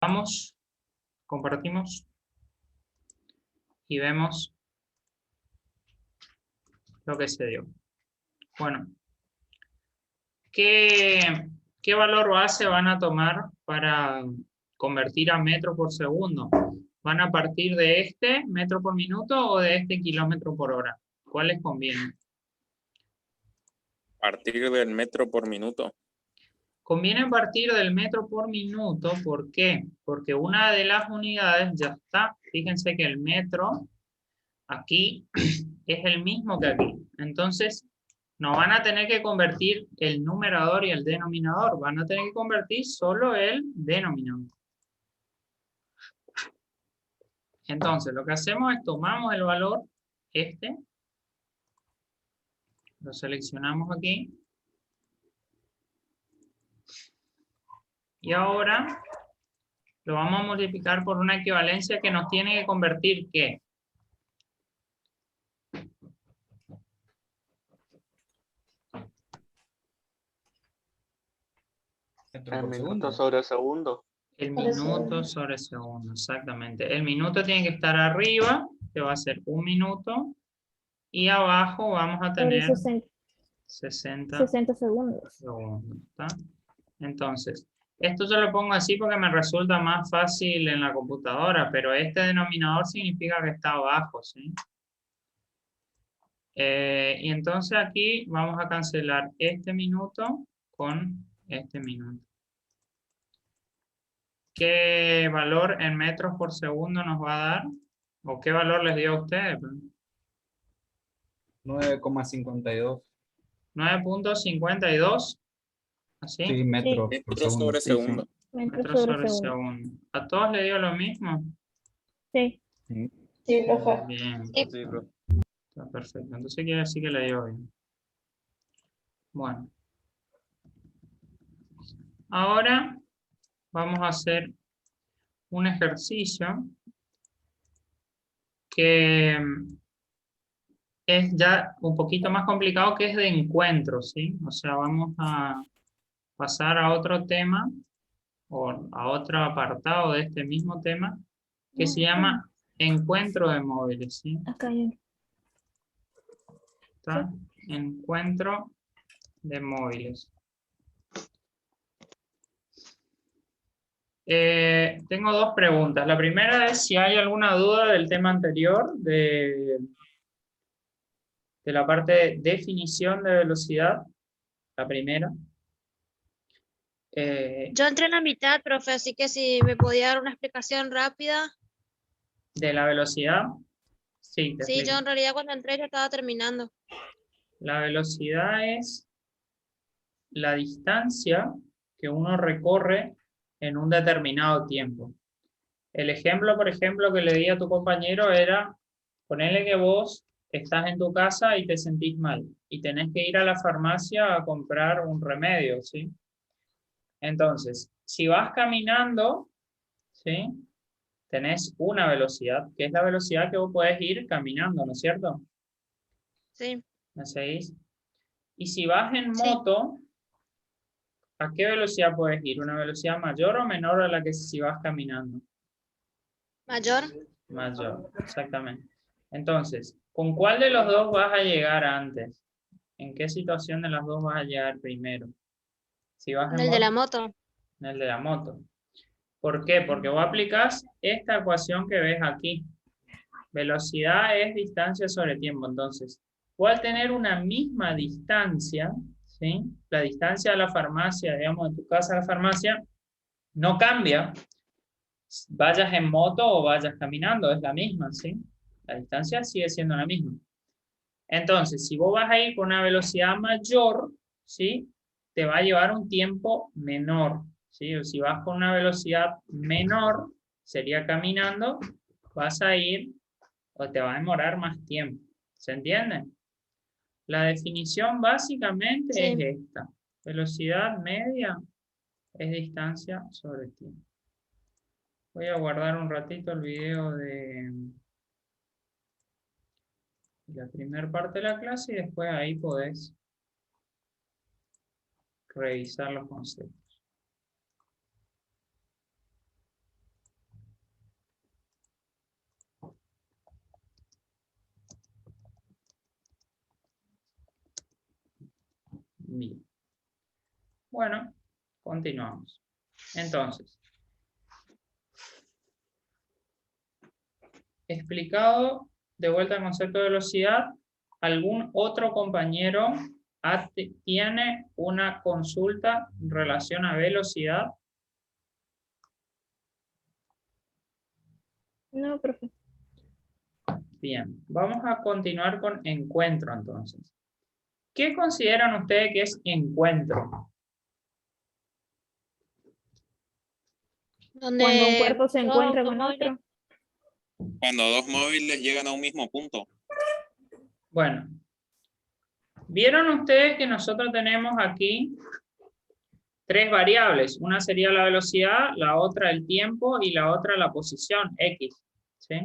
Vamos, compartimos y vemos lo que se dio. Bueno, ¿qué valor base van a tomar para convertir a metro por segundo? ¿Van a partir de este metro por minuto o de este kilómetro por hora? ¿Cuál les conviene? Partir del metro por minuto. Conviene partir del metro por minuto, ¿por qué? Porque una de las unidades ya está. Fíjense que el metro aquí es el mismo que aquí. Entonces, no van a tener que convertir el numerador y el denominador, van a tener que convertir solo el denominador. Entonces, lo que hacemos es tomamos el valor, este, lo seleccionamos aquí, y ahora lo vamos a multiplicar por una equivalencia que nos tiene que convertir, ¿qué? El minuto sobre segundo. El minuto sobre segundo, exactamente. El minuto tiene que estar arriba, que va a ser 1 minuto, y abajo vamos a Sobre tener 60 60 segundos. segundos. ¿Está? Entonces, esto yo lo pongo así porque me resulta más fácil en la computadora, pero este denominador significa que está abajo, ¿sí? Y entonces aquí vamos a cancelar este minuto con este minuto. ¿Qué valor en metros por segundo nos va a dar? ¿O qué valor les dio a ustedes? 9,52. 9.52. ¿Así? Sí, metros por Metro segundo. sobre Sí, segundo. Metros sobre segundo. ¿A todos les dio lo mismo? Sí. sí. Sí, profe. Bien, Sí, profe. está perfecto. Entonces quiere decir que le dio bien. Bueno. Ahora vamos a hacer un ejercicio que es ya un poquito más complicado, que es de encuentro, ¿sí? O sea, vamos a pasar a otro tema o a otro apartado de este mismo tema que se llama encuentro de móviles, ¿sí? Acá hay ¿Está? Encuentro de móviles. Tengo dos preguntas. La primera es si hay alguna duda del tema anterior, de la parte de definición de velocidad, la primera. Yo entré en la mitad, profe, así que si me podía dar una explicación rápida. De la velocidad, sí, te Sí, explico. yo en realidad cuando entré ya estaba terminando. La velocidad es la distancia que uno recorre en un determinado tiempo. El ejemplo, por ejemplo, que le di a tu compañero era, ponerle que vos estás en tu casa y te sentís mal y tenés que ir a la farmacia a comprar un remedio, ¿sí? Entonces, si vas caminando, ¿sí? Tenés una velocidad, que es la velocidad que vos podés ir caminando, ¿no es cierto? Sí, ¿Me seguís? Y si vas en sí. moto, ¿a qué velocidad puedes ir? ¿Una velocidad mayor o menor a la que si vas caminando? Mayor. Mayor, exactamente. Entonces, ¿con cuál de los dos vas a llegar antes? ¿En qué situación de las dos vas a llegar primero? Si vas en El de la moto, moto. en el de la moto. ¿Por qué? Porque vos aplicás esta ecuación que ves aquí. Velocidad es distancia sobre tiempo. Entonces, vos al tener una misma distancia, ¿sí? La distancia a la farmacia, digamos, de tu casa a la farmacia, no cambia. Vayas en moto o vayas caminando, es la misma, ¿sí? La distancia sigue siendo la misma. Entonces, si vos vas a ir con una velocidad mayor, ¿sí? Te va a llevar un tiempo menor, ¿sí? O si vas con una velocidad menor, sería caminando, vas a ir o te va a demorar más tiempo. ¿Se entiende? La definición básicamente Sí. es esta. Velocidad media es distancia sobre tiempo. Voy a guardar un ratito el video de la primera parte de la clase y después ahí podés revisar los conceptos. Bueno, continuamos. Entonces, explicado de vuelta el concepto de velocidad, ¿algún otro compañero tiene una consulta en relación a velocidad? No, profe. Bien, vamos a continuar con encuentro entonces. ¿Qué consideran ustedes que es encuentro? Donde Cuando un cuerpo se dos encuentra con automóviles- otro. Cuando dos móviles llegan a un mismo punto. Bueno, ¿vieron ustedes que nosotros tenemos aquí tres variables? Una sería la velocidad, la otra el tiempo y la otra la posición, X. ¿Sí?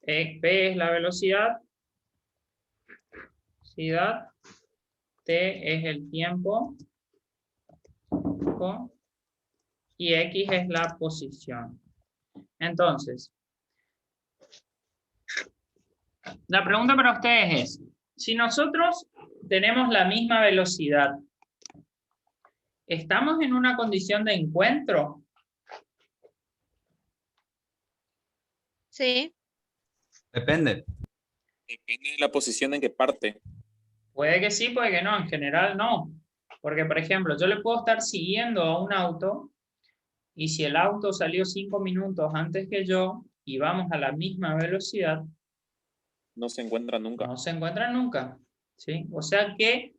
P es la velocidad, T es el tiempo y X es la posición. Entonces, la pregunta para ustedes es, si nosotros tenemos la misma velocidad, ¿estamos en una condición de encuentro? Sí, Depende. Depende de la posición en que parte. Puede que sí, puede que no, en general no. Porque, por ejemplo, yo le puedo estar siguiendo a un auto y si el auto salió 5 minutos antes que yo y vamos a la misma velocidad, No se encuentra nunca. no se encuentran nunca. ¿Sí? O sea que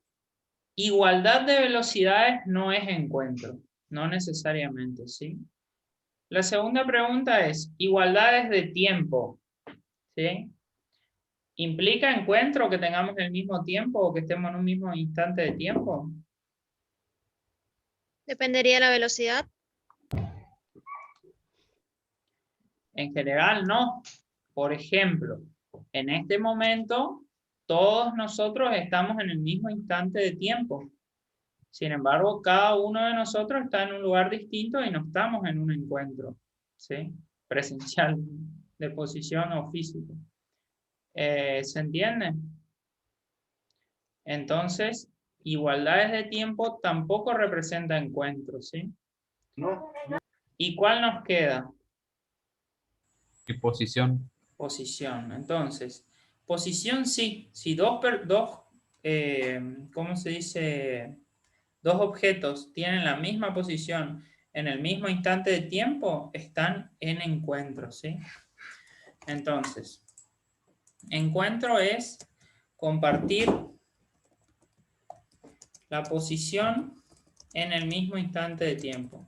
igualdad de velocidades no es encuentro, no necesariamente, ¿sí? La segunda pregunta es, igualdades de tiempo, ¿sí? ¿Implica encuentro que tengamos el mismo tiempo o que estemos en un mismo instante de tiempo? dependería de la velocidad. En general, no. Por ejemplo, en este momento, todos nosotros estamos en el mismo instante de tiempo. Sin embargo, cada uno de nosotros está en un lugar distinto y no estamos en un encuentro, ¿sí? Presencial, de posición o físico. ¿Se entiende? Entonces, igualdades de tiempo tampoco representa encuentros, ¿sí? No. ¿Y cuál nos queda? ¿Qué posición? Posición. Entonces, posición sí. Si ¿cómo se dice? Dos objetos tienen la misma posición en el mismo instante de tiempo, están en encuentro, ¿sí? Entonces, encuentro es compartir la posición en el mismo instante de tiempo.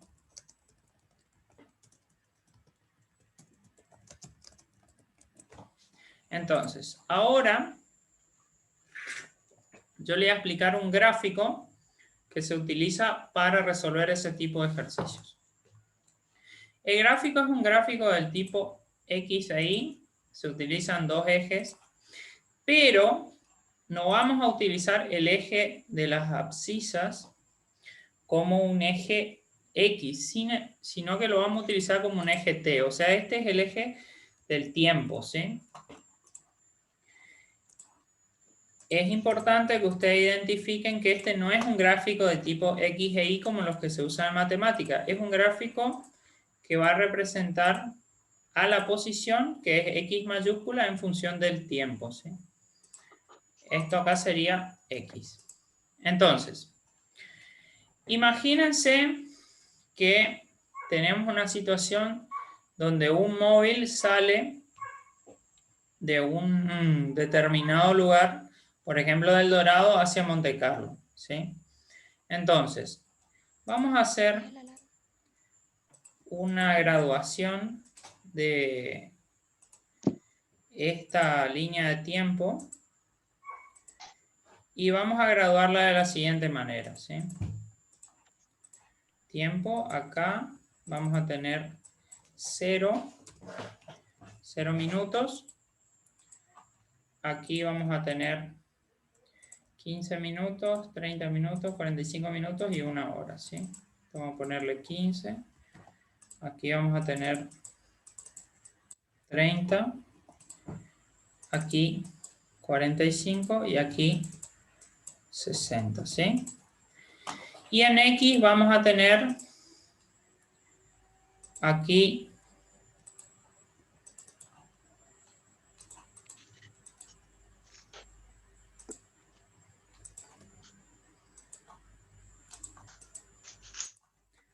Entonces, ahora yo le voy a explicar un gráfico que se utiliza para resolver ese tipo de ejercicios. El gráfico es un gráfico del tipo X e Y, se utilizan dos ejes, pero no vamos a utilizar el eje de las abscisas como un eje X, sino que lo vamos a utilizar como un eje T, o sea, este es el eje del tiempo, ¿sí? Es importante que ustedes identifiquen que este no es un gráfico de tipo X e Y como los que se usan en matemática. Es un gráfico que va a representar a la posición, que es X mayúscula, en función del tiempo, ¿sí? Esto acá sería X. Entonces, imagínense que tenemos una situación donde un móvil sale de un determinado lugar, por ejemplo, del Dorado hacia Monte Carlo, ¿sí? Entonces, vamos a hacer una graduación de esta línea de tiempo y vamos a graduarla de la siguiente manera, ¿sí? Tiempo, acá vamos a tener 0 minutos. Aquí vamos a tener 15 minutos, 30 minutos, 45 minutos y 1 hora, ¿sí? Vamos a ponerle 15. Aquí vamos a tener 30. Aquí 45 y aquí 60, ¿sí? Y en X vamos a tener aquí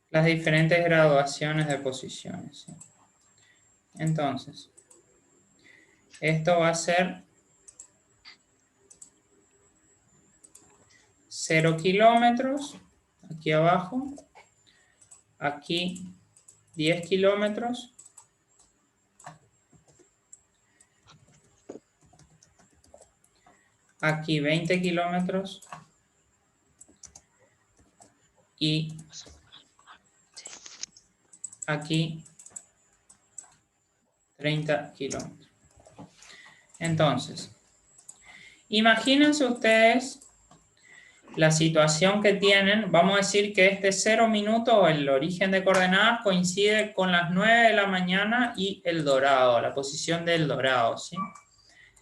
las diferentes graduaciones de posiciones, ¿sí? Entonces, esto va a ser 0 kilómetros, aquí abajo, aquí 10 kilómetros, aquí 20 kilómetros y aquí 30 kilómetros. Entonces, imagínense ustedes la situación que tienen. Vamos a decir que este 0 minuto, el origen de coordenadas, coincide con las 9 de la mañana y el dorado, la posición del dorado, ¿sí?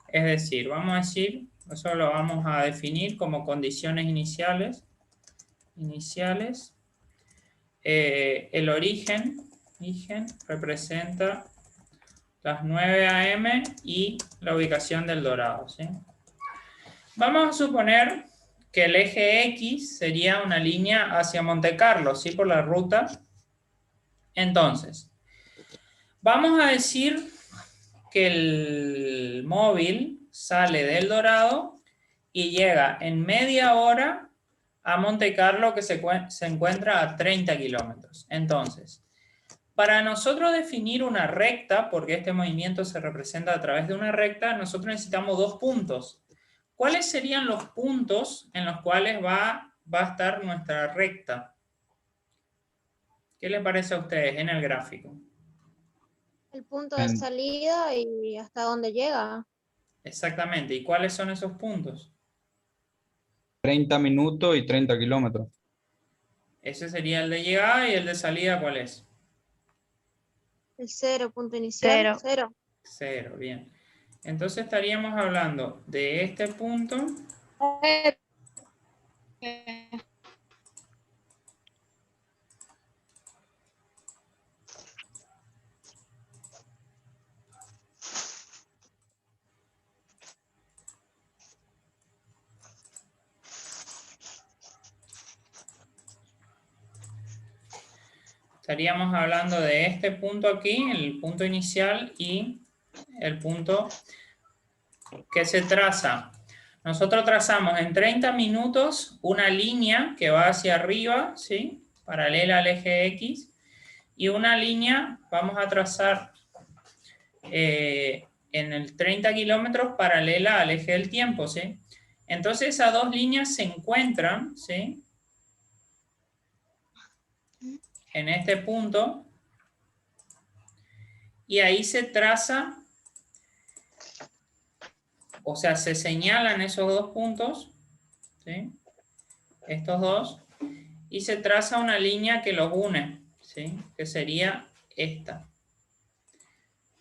Es decir, vamos a decir, eso lo vamos a definir como condiciones iniciales. El origen representa las 9 AM y la ubicación del dorado, ¿sí? Vamos a suponer que el eje X sería una línea hacia Monte Carlo, ¿sí? Por la ruta. Entonces, vamos a decir que el móvil sale del Dorado y llega en media hora a Monte Carlo, que se encuentra a 30 kilómetros. Entonces, para nosotros definir una recta, porque este movimiento se representa a través de una recta, nosotros necesitamos 2 puntos. ¿Cuáles serían los puntos en los cuales va a estar nuestra recta? ¿Qué les parece a ustedes en el gráfico? El punto de salida y hasta dónde llega. Exactamente. ¿Y cuáles son esos puntos? 30 minutos y 30 kilómetros. Ese sería el de llegada, y el de salida, ¿cuál es? El 0, punto inicial. 0. 0, bien. Entonces estaríamos hablando de este punto. Estaríamos hablando de este punto aquí, el punto inicial, y el punto que se traza. Nosotros trazamos en 30 minutos una línea que va hacia arriba, ¿sí? Paralela al eje X, y una línea vamos a trazar en el 30 kilómetros paralela al eje del tiempo, ¿sí? Entonces esas dos líneas se encuentran, ¿sí? En este punto, y ahí se traza, o sea, se señalan esos dos puntos, ¿sí? Estos dos, y se traza una línea que los une, ¿sí? Que sería esta.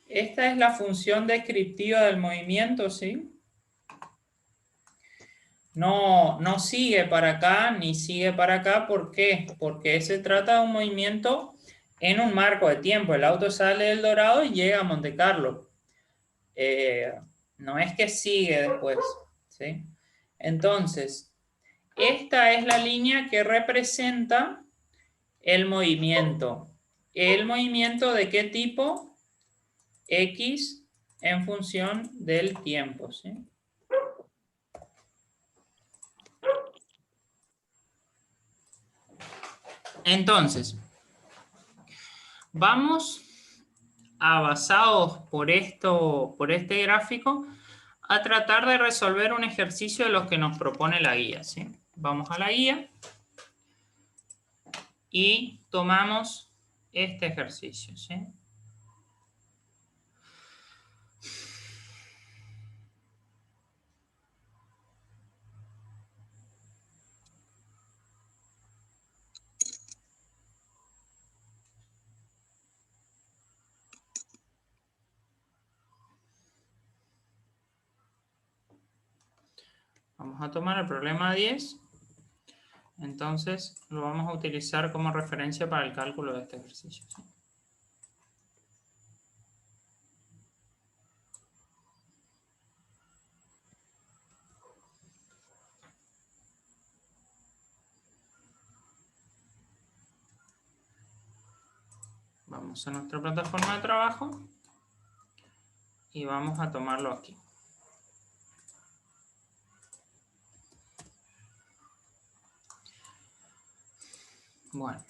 Esta es la función descriptiva del movimiento, ¿sí? No sigue para acá ni sigue para acá. ¿Por qué? Porque se trata de un movimiento en un marco de tiempo. El auto sale del Dorado y llega a Monte Carlo. No es que sigue después, ¿sí? Entonces, esta es la línea que representa el movimiento. ¿El movimiento de qué tipo? X en función del tiempo, ¿sí? Entonces, vamos a, basados por este gráfico, a tratar de resolver un ejercicio de los que nos propone la guía, ¿sí? Vamos a la guía y tomamos este ejercicio, ¿sí? Vamos a tomar el problema 10. Entonces lo vamos a utilizar como referencia para el cálculo de este ejercicio, ¿sí? Vamos a nuestra plataforma de trabajo y vamos a tomarlo aquí. Bueno.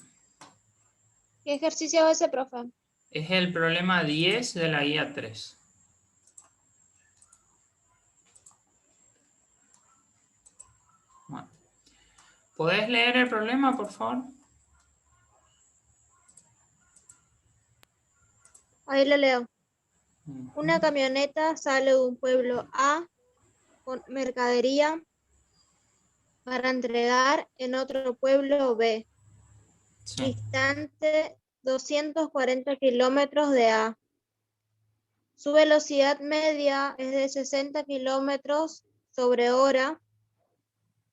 ¿Qué ejercicio es ese, profe? Es el problema 10 de la guía 3. Bueno. ¿Podés leer el problema, por favor? Ahí le leo. Ujú. Una camioneta sale de un pueblo A con mercadería para entregar en otro pueblo B, Sí. distante 240 kilómetros de A. Su velocidad media es de 60 kilómetros sobre hora.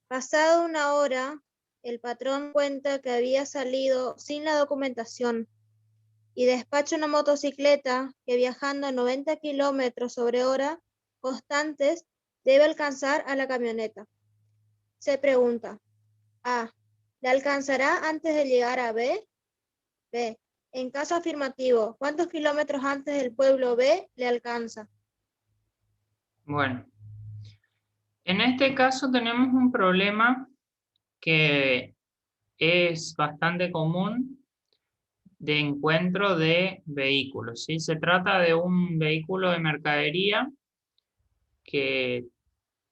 Pasada una hora, el patrón cuenta que había salido sin la documentación y despacha una motocicleta que viajando a 90 kilómetros sobre hora constantes debe alcanzar a la camioneta. Se pregunta: A. ¿Le alcanzará antes de llegar a B? B. En caso afirmativo, ¿cuántos kilómetros antes del pueblo B le alcanza? Bueno. En este caso tenemos un problema que es bastante común de encuentro de vehículos, ¿sí? Se trata de un vehículo de mercadería que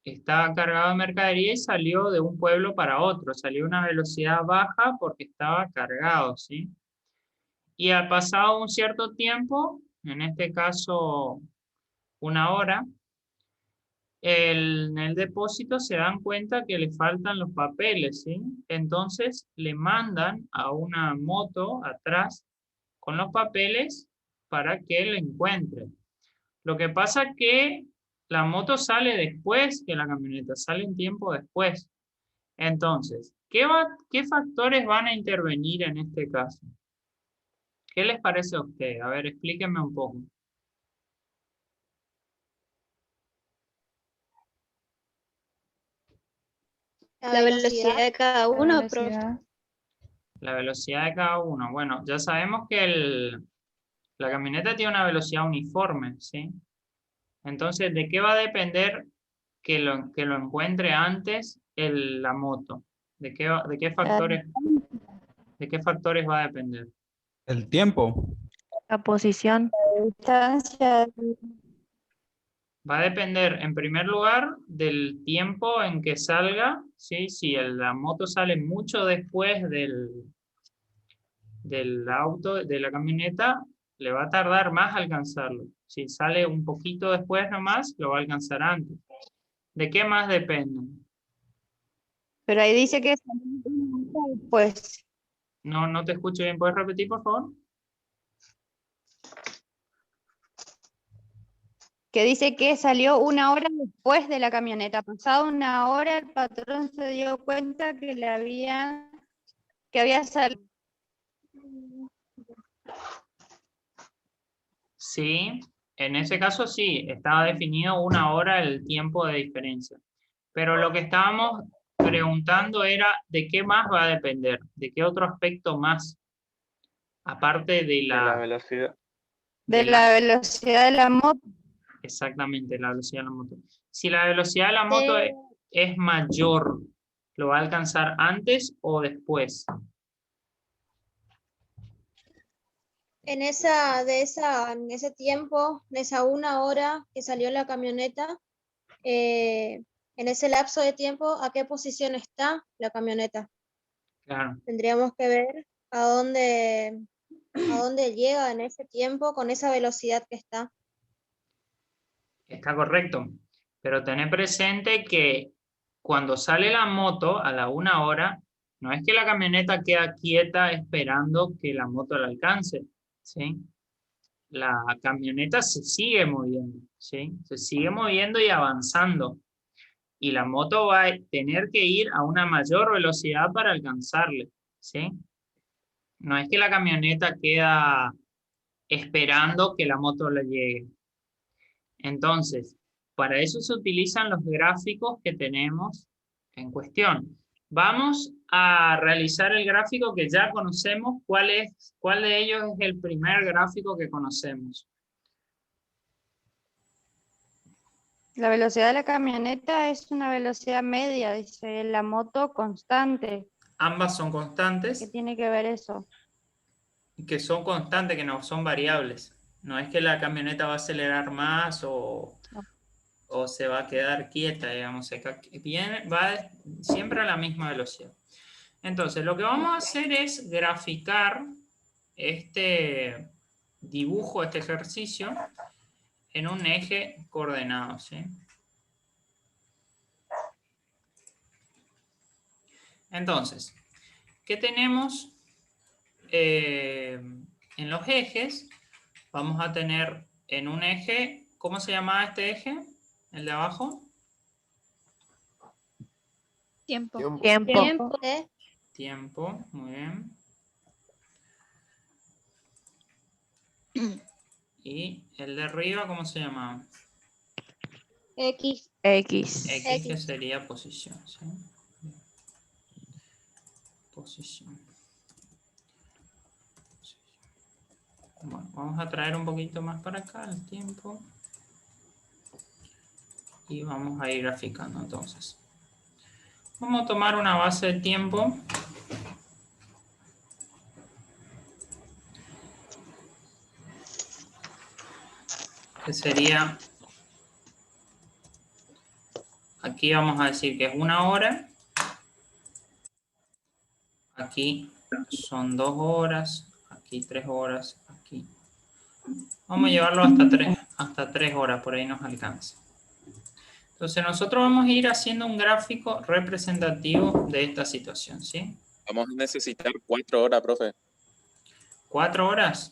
estaba cargado de mercadería y salió de un pueblo para otro, salió a una velocidad baja porque estaba cargado, ¿sí? Y al pasado un cierto tiempo, en este caso una hora, en el depósito se dan cuenta que le faltan los papeles, ¿sí? Entonces le mandan a una moto atrás con los papeles para que lo encuentre. Lo que pasa es que la moto sale después que la camioneta, sale un tiempo después. Entonces, ¿qué factores van a intervenir en este caso? ¿Qué les parece a usted? A ver, explíquenme un poco. La velocidad de cada uno, profe. Velocidad. La velocidad de cada uno. Bueno, ya sabemos que la camioneta tiene una velocidad uniforme, ¿sí? Entonces, ¿de qué va a depender que lo encuentre antes la moto? ¿De qué factores va a depender? El tiempo. La posición. Distancia. Va a depender, en primer lugar, del tiempo en que salga, ¿sí? Si la moto sale mucho después del auto, de la camioneta, le va a tardar más alcanzarlo. Si sale un poquito después nomás, lo va a alcanzar antes. ¿De qué más depende? Pero ahí dice que pues No te escucho bien. ¿Puedes repetir, por favor? que dice que salió una hora después de la camioneta. Pasada una hora, el patrón se dio cuenta que había salido. Sí, en ese caso sí, estaba definido una hora el tiempo de diferencia. Pero lo que estábamos preguntando era de qué más va a depender, de qué otro aspecto más, aparte de De la velocidad. De la velocidad de la moto. Exactamente, la velocidad de la moto. Si la velocidad de la moto es mayor, ¿lo va a alcanzar antes o después? En ese tiempo, en esa una hora que salió la camioneta, en ese lapso de tiempo, ¿a qué posición está la camioneta? Claro. Tendríamos que ver a dónde llega en ese tiempo con esa velocidad que está. Está correcto, pero tener presente que cuando sale la moto a la una hora, no es que la camioneta queda quieta esperando que la moto la alcance, ¿sí? La camioneta se sigue moviendo, ¿sí? Se sigue moviendo y avanzando. y la moto va a tener que ir a una mayor velocidad para alcanzarle, ¿sí? No es que la camioneta queda esperando que la moto le llegue. Entonces, para eso se utilizan los gráficos que tenemos en cuestión. Vamos a realizar el gráfico que ya conocemos. ¿Cuál de ellos es el primer gráfico que conocemos? La velocidad de la camioneta es una velocidad media, dice la moto constante. Ambas son ¿Qué constantes, tiene que ver eso? que son constantes, que no son variables. No es que la camioneta va a acelerar más o se va a quedar quieta, digamos. Va siempre a la misma velocidad. Entonces, lo que vamos a hacer es graficar este dibujo, este ejercicio, en un eje coordenado, ¿sí? Entonces, ¿qué tenemos en los ejes? Vamos a tener en un eje, ¿cómo se llama este eje? El de abajo. Tiempo. Tiempo. Tiempo, muy bien. Y el de arriba, ¿cómo se llama? X. X. X, que sería posición, ¿sí? Posición. Bueno, vamos a traer un poquito más para acá el tiempo. Y vamos a ir graficando entonces. Vamos a tomar una base de tiempo. Que sería, aquí vamos a decir que es 1 hora. Aquí son 2 horas. Aquí 3 horas. Aquí. Vamos a llevarlo hasta 3 horas, por ahí nos alcanza. Entonces nosotros vamos a ir haciendo un gráfico representativo de esta situación, ¿sí? Vamos a necesitar 4 horas, profe. 4 horas.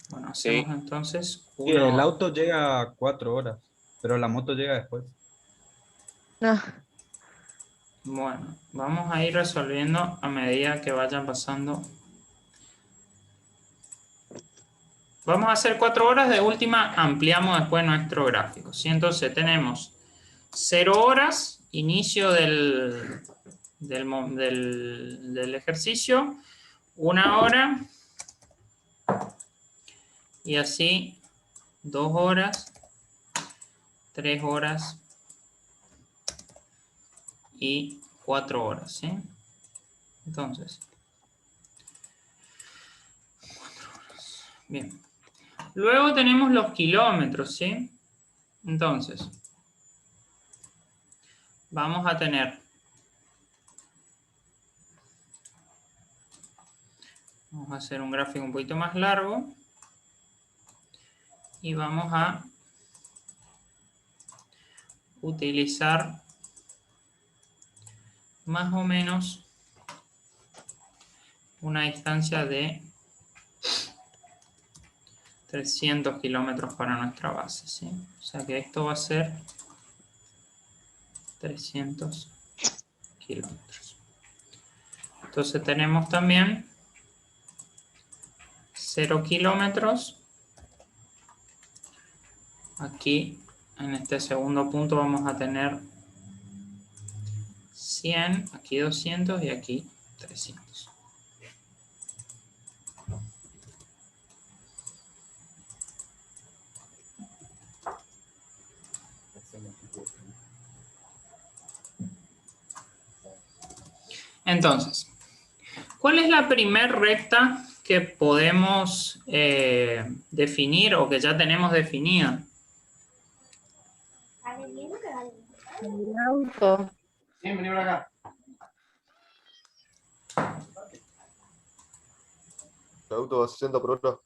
Bueno, hacemos Sí. entonces Sí, 1 el hora. auto llega a 4 horas, pero la moto llega después. No. Bueno, vamos a ir resolviendo a medida que vayan pasando. Vamos a hacer 4 horas, de última ampliamos después nuestro gráfico, ¿sí? Entonces tenemos 0 horas, inicio del ejercicio, 1 hora, y así 2 horas, 3 horas y 4 horas, ¿sí? Entonces, 4 horas. Bien. Luego tenemos los kilómetros, ¿sí? Entonces, vamos a tener, vamos a hacer un gráfico un poquito más largo y vamos a utilizar más o menos una distancia de 300 kilómetros para nuestra base, ¿sí? O sea que esto va a ser 300 kilómetros. Entonces tenemos también 0 kilómetros. Aquí en este segundo punto vamos a tener 100, aquí 200 y aquí 300. Entonces, ¿cuál es la primer recta que podemos definir o que ya tenemos definida? El auto. El auto va a 60 por hora.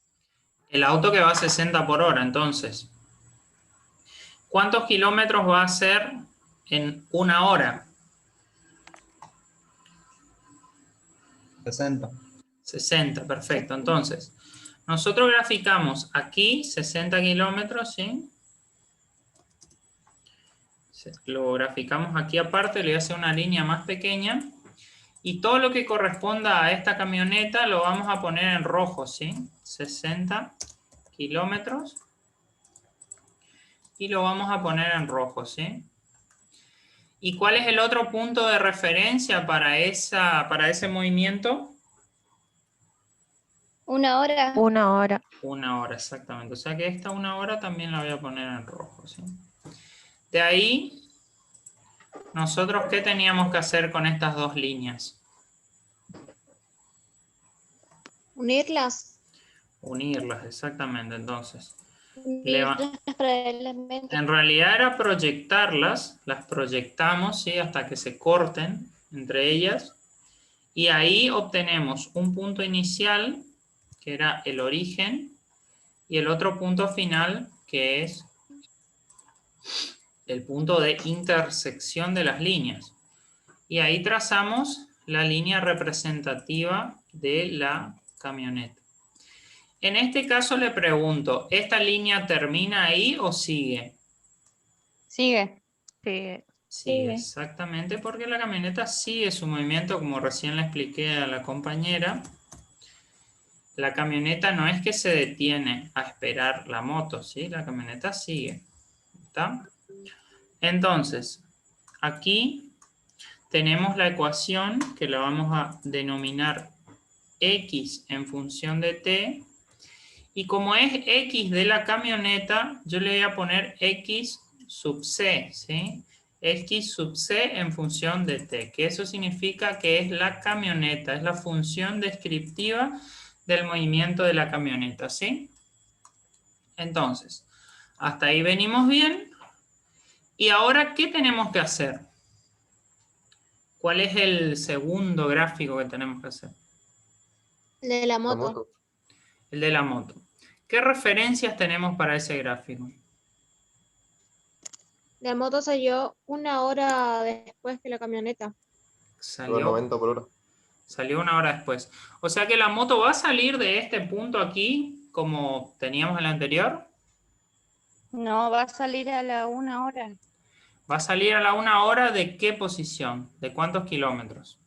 El auto que va a 60 por hora, entonces. ¿Cuántos kilómetros va a hacer en 1 hora? 60. 60, perfecto. Entonces, nosotros graficamos aquí 60 kilómetros, ¿sí? Lo graficamos aquí aparte, le voy a hacer una línea más pequeña. Y todo lo que corresponda a esta camioneta lo vamos a poner en rojo, ¿sí? 60 kilómetros. Y lo vamos a poner en rojo, ¿sí? ¿Y cuál es el otro punto de referencia para ese movimiento? 1 hora. 1 hora. 1 hora, exactamente. O sea que esta 1 hora también la voy a poner en rojo, ¿sí? De ahí, nosotros, ¿qué teníamos que hacer con estas dos líneas? Unirlas. Unirlas, exactamente. Entonces, Unirlas paralelamente. en realidad era proyectarlas, las proyectamos, ¿sí? Hasta que se corten entre ellas. Y ahí obtenemos un punto inicial, que era el origen, y el otro punto final, que es el punto de intersección de las líneas. Y ahí trazamos la línea representativa de la camioneta. En este caso le pregunto, ¿esta línea termina ahí o sigue? Sigue. Sí. Sigue, exactamente, porque la camioneta sigue su movimiento, como recién le expliqué a la compañera. La camioneta no es que se detiene a esperar la moto, ¿sí? La camioneta sigue. ¿Está? Entonces, aquí tenemos la ecuación que la vamos a denominar x en función de t. Y como es x de la camioneta, yo le voy a poner x sub c, ¿sí? X sub c en función de t, que eso significa que es la camioneta, es la función descriptiva del movimiento de la camioneta, ¿sí? Entonces, hasta ahí venimos bien. Y ahora, ¿qué tenemos que hacer? ¿Cuál es el segundo gráfico que tenemos que hacer? El de la moto. El de la moto. ¿Qué referencias tenemos para ese gráfico? La moto salió 1 hora después que la camioneta. Salió 90 por hora. Salió 1 hora después. O sea que la moto va a salir de este punto aquí, como teníamos en la anterior. No, va a salir a la 1 hora. Va a salir a la 1 hora ¿de qué posición? ¿De cuántos kilómetros?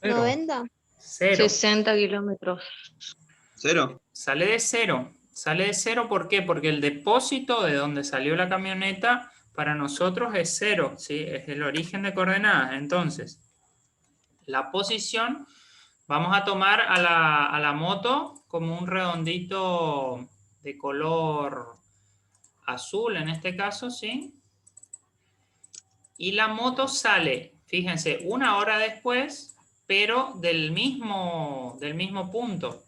90. 0. 60 kilómetros. 0. Sale de 0. Sale de 0, ¿por qué? Porque el depósito de donde salió la camioneta para nosotros es 0, ¿sí? Es el origen de coordenadas. Entonces, la posición, vamos a tomar a la moto como un redondito de color azul en este caso, ¿sí? Y la moto sale, fíjense, 1 hora después, pero del mismo punto.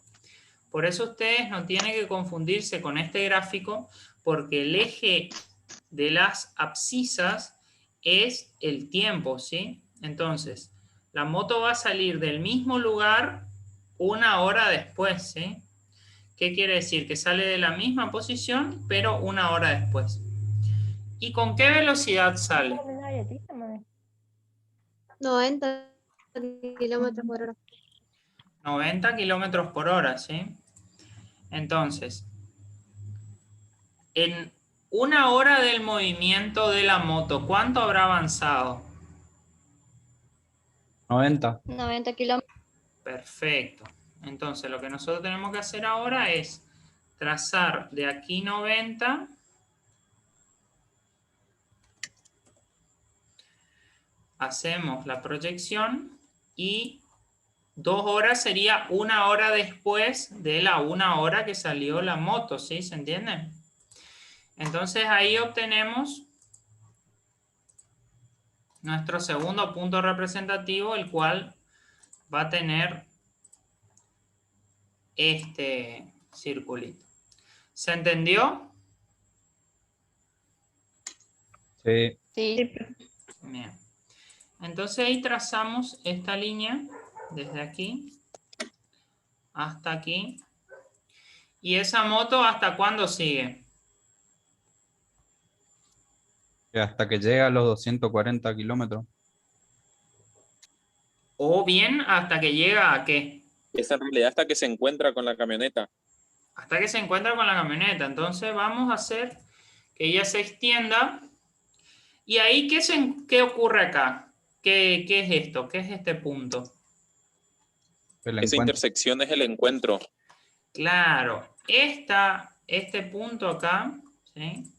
Por eso ustedes no tienen que confundirse con este gráfico, porque el eje de las abscisas es el tiempo, ¿sí? Entonces, la moto va a salir del mismo lugar 1 hora después, ¿sí? ¿Qué quiere decir? Que sale de la misma posición, pero 1 hora después. ¿Y con qué velocidad sale? 90 kilómetros por hora. 90 kilómetros por hora, ¿sí? Entonces, en 1 hora del movimiento de la moto, ¿cuánto habrá avanzado? 90. 90 kilómetros. Perfecto. Entonces, lo que nosotros tenemos que hacer ahora es trazar de aquí 90. Hacemos la proyección y 2 horas sería 1 hora después de la 1 hora que salió la moto, ¿sí? ¿Se entiende? Entonces ahí obtenemos nuestro segundo punto representativo, el cual va a tener este circulito. ¿Se entendió? Sí. Sí. Bien. Entonces ahí trazamos esta línea desde aquí hasta aquí. ¿Y esa moto hasta cuándo sigue? Hasta que llega a los 240 kilómetros. O bien hasta que llega a qué? Es en realidad hasta que se encuentra con la camioneta. Hasta que se encuentra con la camioneta. Entonces vamos a hacer que ella se extienda. Y ahí, ¿qué ocurre acá? ¿Qué es esto? ¿Qué es este punto? Esa intersección es el encuentro. Claro, este punto acá, ¿sí?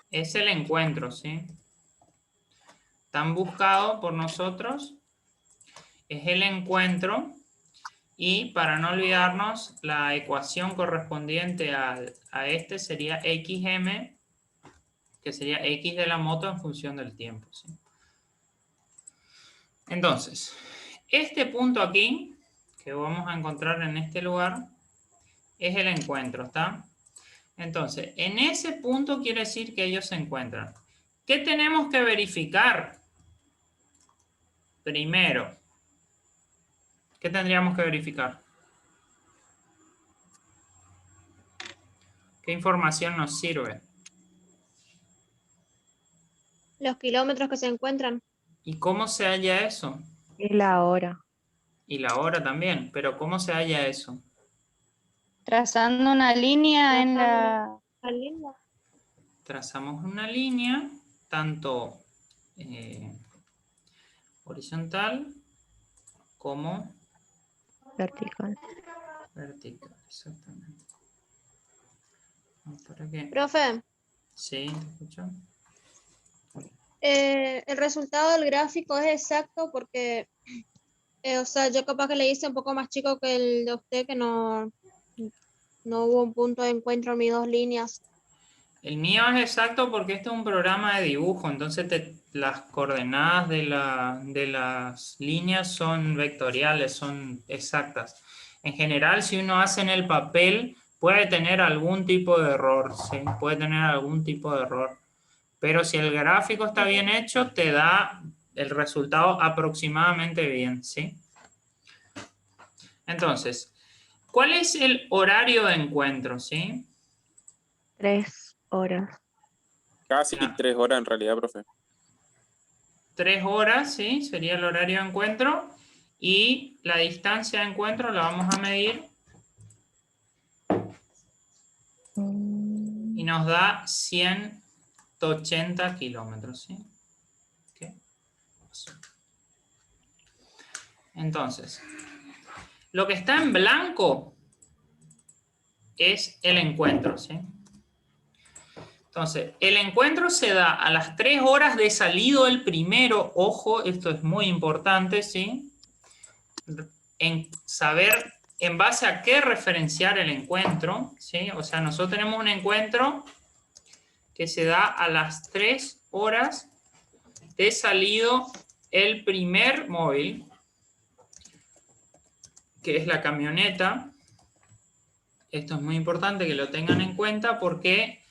Es el encuentro, ¿sí? Tan buscado por nosotros, es el encuentro. Y para no olvidarnos, la ecuación correspondiente a este sería XM, que sería X de la moto en función del tiempo, ¿sí? Entonces, este punto aquí, que vamos a encontrar en este lugar, es el encuentro, ¿está? Entonces, en ese punto quiere decir que ellos se encuentran. ¿Qué tenemos que verificar? Primero, ¿qué tendríamos que verificar? ¿Qué información nos sirve? Los kilómetros que se encuentran. ¿Y cómo se halla eso? Y la hora. Y la hora también, pero ¿cómo se halla eso? Trazando una línea en la... La línea. Trazamos una línea, tanto horizontal como Vertical. vertical, exactamente. Vamos por aquí. Profe, Sí, ¿te escucho? el resultado del gráfico es exacto porque, o sea, yo capaz que le hice un poco más chico que el de usted, que no hubo un punto de encuentro en mis dos líneas. El mío es exacto porque este es un programa de dibujo, entonces las coordenadas de las líneas son vectoriales, son exactas. En general, si uno hace en el papel, puede tener algún tipo de error, ¿sí? Puede tener algún tipo de error. Pero si el gráfico está bien hecho, te da el resultado aproximadamente bien, ¿sí? Entonces, ¿cuál es el horario de encuentro, sí? 3 horas. Casi Ya. 3 horas en realidad, profe. 3 horas, ¿sí? Sería el horario de encuentro. Y la distancia de encuentro la vamos a medir. Y nos da 180 kilómetros, ¿sí? ¿Qué? Entonces, lo que está en blanco es el encuentro, ¿sí? Entonces, el encuentro se da a las 3 horas de salido el primero. Ojo, esto es muy importante, ¿sí? En saber en base a qué referenciar el encuentro, ¿sí? O sea, nosotros tenemos un encuentro que se da a las 3 horas de salido el primer móvil, que es la camioneta. Esto es muy importante que lo tengan en cuenta porque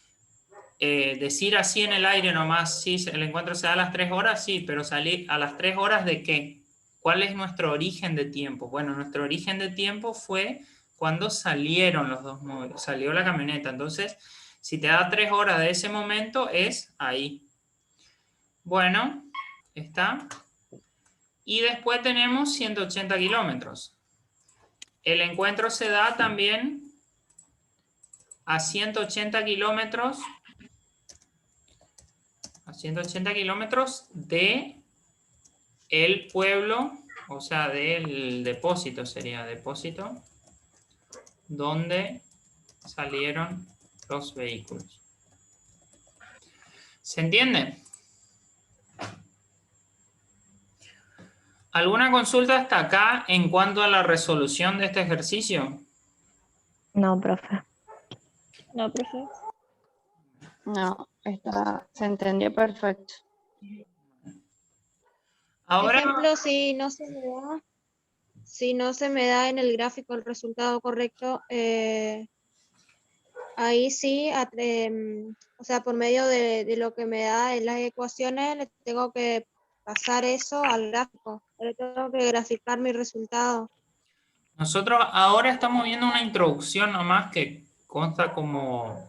decir así en el aire nomás, sí, el encuentro se da a las 3 horas, sí, pero salir a las 3 horas ¿de qué? ¿Cuál es nuestro origen de tiempo? Bueno, nuestro origen de tiempo fue cuando salieron los dos móviles, salió la camioneta. Entonces, si te da 3 horas de ese momento, es ahí. Bueno, está. Y después tenemos 180 kilómetros. El encuentro se da también a 180 kilómetros. A 180 kilómetros de el pueblo, o sea, del depósito, sería depósito, donde salieron los vehículos. ¿Se entiende? ¿Alguna consulta hasta acá en cuanto a la resolución de este ejercicio? No, profe. No, profe. No, se entendió perfecto. Ahora, Por ejemplo, si no se me da en el gráfico el resultado correcto, ahí sí, o sea, por medio de lo que me da en las ecuaciones, le tengo que pasar eso al gráfico. Le tengo que graficar mi resultado. nosotros ahora estamos viendo una introducción nomás que consta como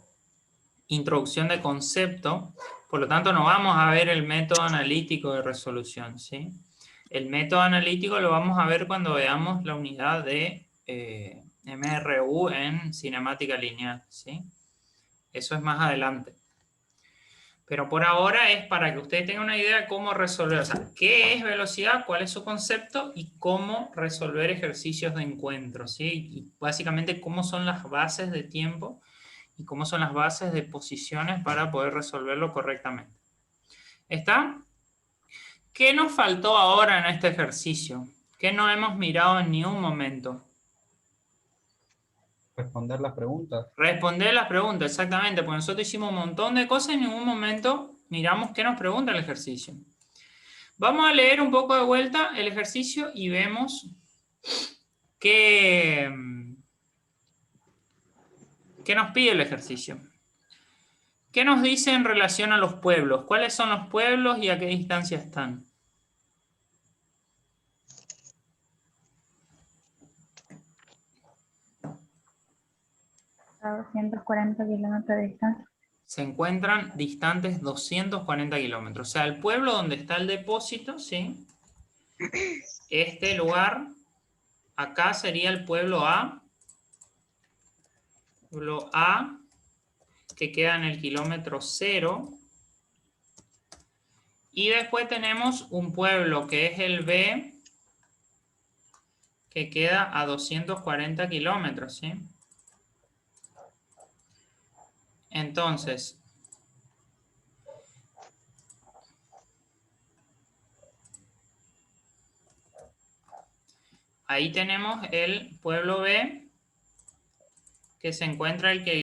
introducción de concepto, por lo tanto no vamos a ver el método analítico de resolución, ¿sí? El método analítico lo vamos a ver cuando veamos la unidad de MRU en cinemática lineal, ¿sí? Eso es más adelante. Pero por ahora es para que ustedes tengan una idea de cómo resolver, o sea, qué es velocidad, cuál es su concepto y cómo resolver ejercicios de encuentro, ¿sí? Y básicamente cómo son las bases de tiempo y cómo son las bases de posiciones para poder resolverlo correctamente. ¿Está? ¿Qué nos faltó ahora en este ejercicio? ¿Qué no hemos mirado en ningún momento? Responder las preguntas. Responder las preguntas, exactamente, porque nosotros hicimos un montón de cosas y en ningún momento miramos qué nos pregunta el ejercicio. Vamos a leer un poco de vuelta el ejercicio y vemos qué nos pide el ejercicio. ¿Qué nos dice en relación a los pueblos? ¿Cuáles son los pueblos y a qué distancia están? A 240 kilómetros de distancia. Se encuentran distantes 240 kilómetros. O sea, el pueblo donde está el depósito, ¿sí? Este lugar, acá sería el pueblo A. Pueblo A, que queda en el kilómetro 0. Y después tenemos un pueblo que es el B, que queda a 240 kilómetros, ¿sí? Entonces, ahí tenemos el pueblo B, que se encuentra el que